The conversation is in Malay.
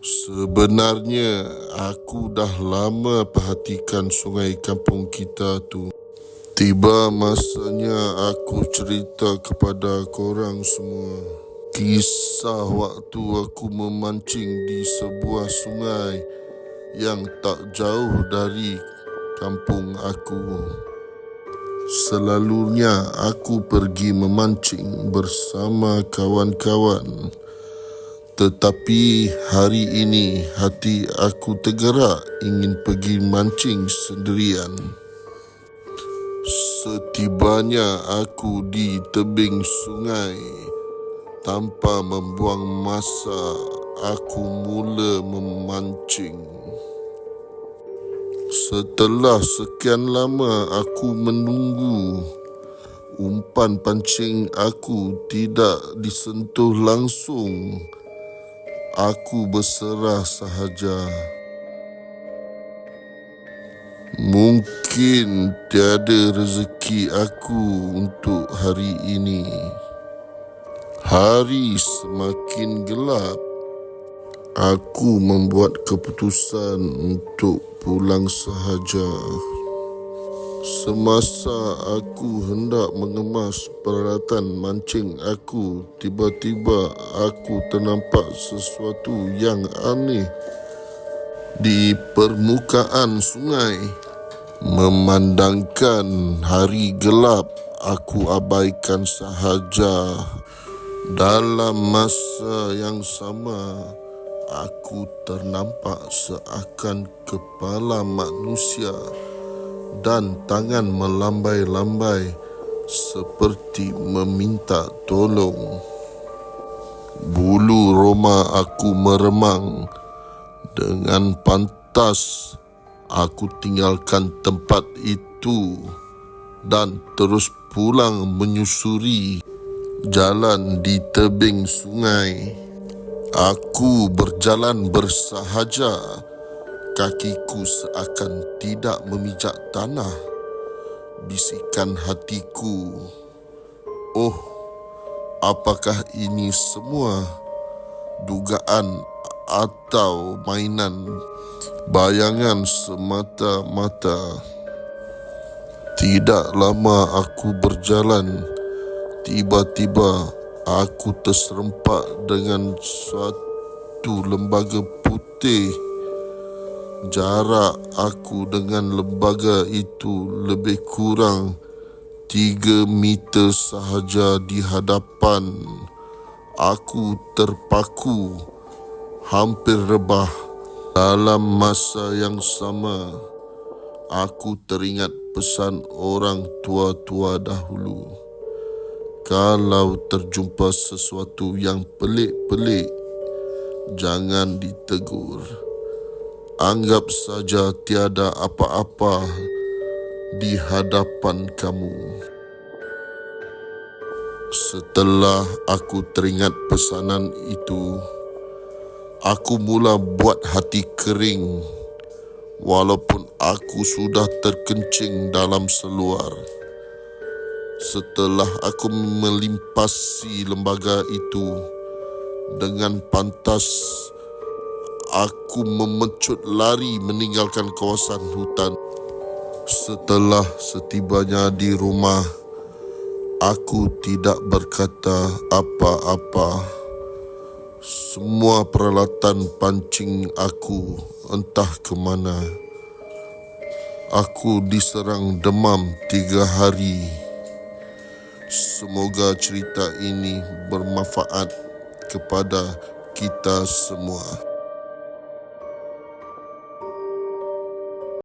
Sebenarnya aku dah lama perhatikan sungai kampung kita tu. Tiba masanya aku cerita kepada korang semua kisah waktu aku memancing di sebuah sungai yang tak jauh dari kampung aku. Selalunya aku pergi memancing bersama kawan-kawan. Tetapi hari ini hati aku tergerak ingin pergi mancing sendirian. Setibanya aku di tebing sungai, tanpa membuang masa, aku mula memancing. Setelah sekian lama aku menunggu, umpan pancing aku tidak disentuh langsung. Aku berserah sahaja. Mungkin tiada rezeki aku untuk hari ini. Hari semakin gelap. Aku membuat keputusan untuk pulang sahaja. Semasa aku hendak mengemas peralatan mancing aku, tiba-tiba aku ternampak sesuatu yang aneh di permukaan sungai. Memandangkan hari gelap, aku abaikan sahaja. Dalam masa yang sama, aku ternampak seakan kepala manusia dan tangan melambai-lambai seperti meminta tolong. Bulu roma aku meremang. Dengan pantas aku tinggalkan tempat itu dan terus pulang menyusuri jalan di tebing sungai. Aku berjalan bersahaja. Kakiku seakan tidak memijak tanah. Bisikan hatiku, oh, apakah ini semua dugaan atau mainan bayangan semata-mata? Tidak lama aku berjalan, tiba-tiba aku terserempak dengan suatu lembaga putih. Jarak aku dengan lembaga itu lebih kurang 3 meter sahaja di hadapan. Aku terpaku, hampir rebah. Dalam masa yang sama, aku teringat pesan orang tua-tua dahulu. Kalau terjumpa sesuatu yang pelik-pelik, jangan ditegur. Anggap saja tiada apa-apa di hadapan kamu. Setelah aku teringat pesanan itu, aku mula buat hati kering, walaupun aku sudah terkencing dalam seluar. Setelah aku melimpasi lembaga itu, dengan pantas aku memecut lari meninggalkan kawasan hutan. Setelah setibanya di rumah, aku tidak berkata apa-apa. Semua peralatan pancing aku entah ke mana. Aku diserang demam 3 hari. Semoga cerita ini bermanfaat kepada kita semua.